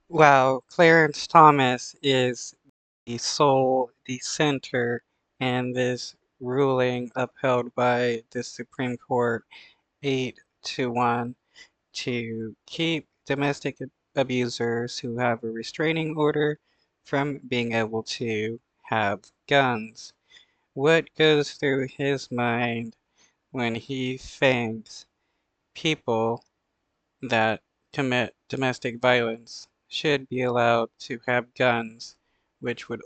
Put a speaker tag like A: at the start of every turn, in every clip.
A: While Clarence Thomas is the sole dissenter in this ruling upheld by the Supreme Court 8-1 to keep domestic abusers who have a restraining order from being able to have guns. What goes through his mind when he thinks people that commit domestic violence should be allowed to have guns, which would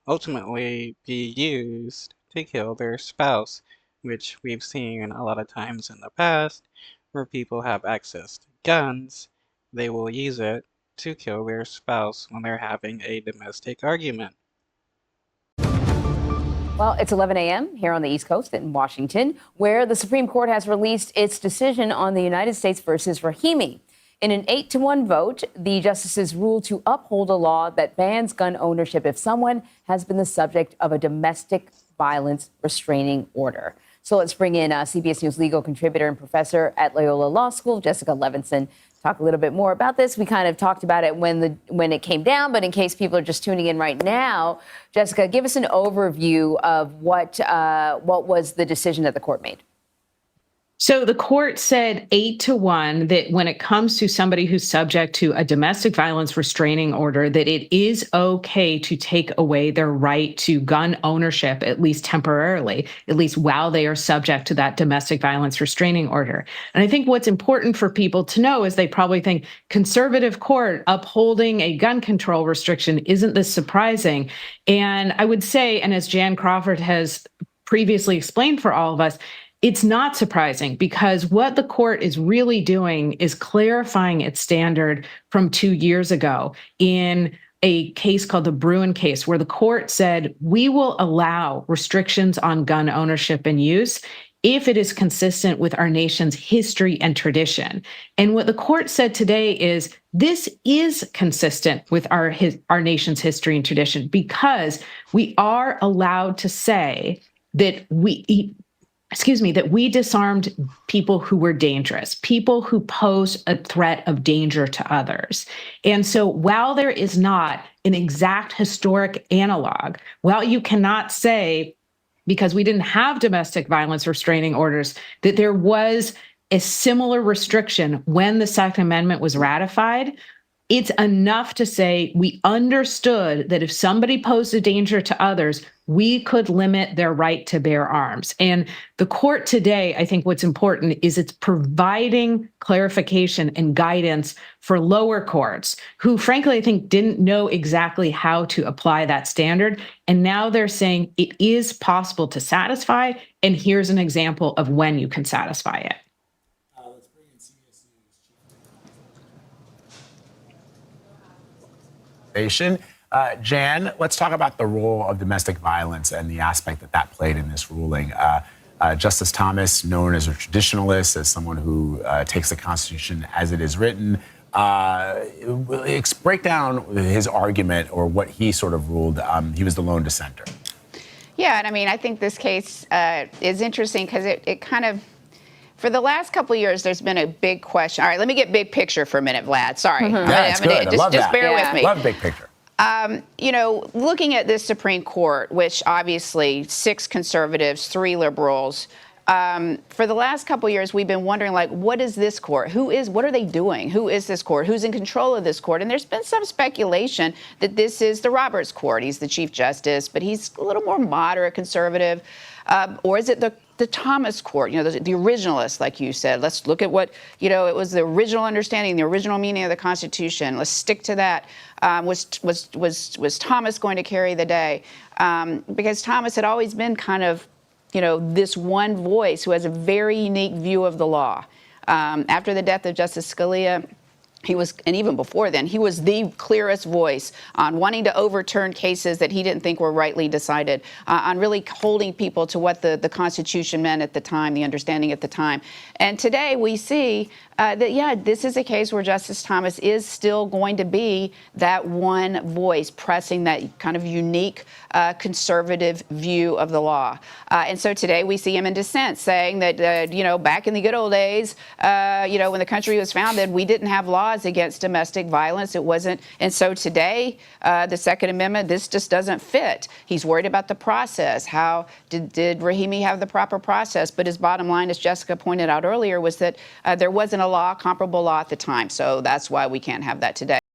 A: ultimately be used to kill their spouse, which we've seen a lot of times in the past, where people have access to guns, they will use it to kill their spouse when they're having a domestic argument.
B: Well, it's 11 a.m. here on the East Coast in Washington, where the Supreme Court has released its decision on the United States versus Rahimi. In an 8-1 vote, the justices ruled to uphold a law that bans gun ownership if someone has been the subject of a domestic violence restraining order. So let's bring in CBS News legal contributor and professor at Loyola Law School, Jessica Levinson, talk a little bit more about this. We kind of talked about it when it came down, but in case people are just tuning in right now, Jessica, give us an overview of what was the decision that the court made.
C: So the court said 8-1 that when it comes to somebody who's subject to a domestic violence restraining order, that it is okay to take away their right to gun ownership, at least temporarily, at least while they are subject to that domestic violence restraining order. And I think what's important for people to know is they probably think conservative court upholding a gun control restriction isn't this surprising. And I would say, and as Jan Crawford has previously explained for all of us, it's not surprising because what the court is really doing is clarifying its standard from 2 years ago in a case called the Bruin case, where the court said, we will allow restrictions on gun ownership and use if it is consistent with our nation's history and tradition. And what the court said today is this is consistent with our nation's history and tradition because we are allowed to say that we disarmed people who were dangerous, people who pose a threat of danger to others. And so while there is not an exact historic analog, while you cannot say, because we didn't have domestic violence restraining orders, that there was a similar restriction when the Second Amendment was ratified, it's enough to say we understood that if somebody posed a danger to others, we could limit their right to bear arms. And the court today, I think what's important is it's providing clarification and guidance for lower courts who, frankly, I think didn't know exactly how to apply that standard. And now they're saying it is possible to satisfy, and here's an example of when you can satisfy it.
D: Jan, let's talk about the role of domestic violence and the aspect that played in this ruling. Justice Thomas, known as a traditionalist, as someone who takes the Constitution as it is written, break down his argument or what he sort of ruled. He was the lone dissenter.
E: Yeah, and I mean, I think this case is interesting because it kind of, for the last couple of years, there's been a big question. All right, let me get big picture for a minute, Vlad. Sorry.
D: Yeah, it's good. I love
E: just bear with me.
D: Love big picture.
E: Looking at this Supreme Court, which obviously 6 conservatives, 3 liberals, for the last couple of years, we've been wondering, like, what is this court? What are they doing? Who is this court? Who's in control of this court? And there's been some speculation that this is the Roberts Court. He's the Chief Justice, but he's a little more moderate conservative. Or is it the Thomas Court, the originalists, like you said? Let's look at what, it was the original understanding, the original meaning of the Constitution. Let's stick to that. Was Thomas going to carry the day? Because Thomas had always been kind of, this one voice who has a very unique view of the law. After the death of Justice Scalia, he was, and even before then, he was the clearest voice on wanting to overturn cases that he didn't think were rightly decided, on really holding people to what the Constitution meant at the time, the understanding at the time. And today we see that, this is a case where Justice Thomas is still going to be that one voice pressing that kind of unique conservative view of the law. And so today we see him in dissent saying that, back in the good old days, when the country was founded, we didn't have laws laws against domestic violence. It wasn't. And so today, the Second Amendment, this just doesn't fit. He's worried about the process. How did Rahimi have the proper process? But his bottom line, as Jessica pointed out earlier, was that there wasn't a law, comparable law at the time. So that's why we can't have that today.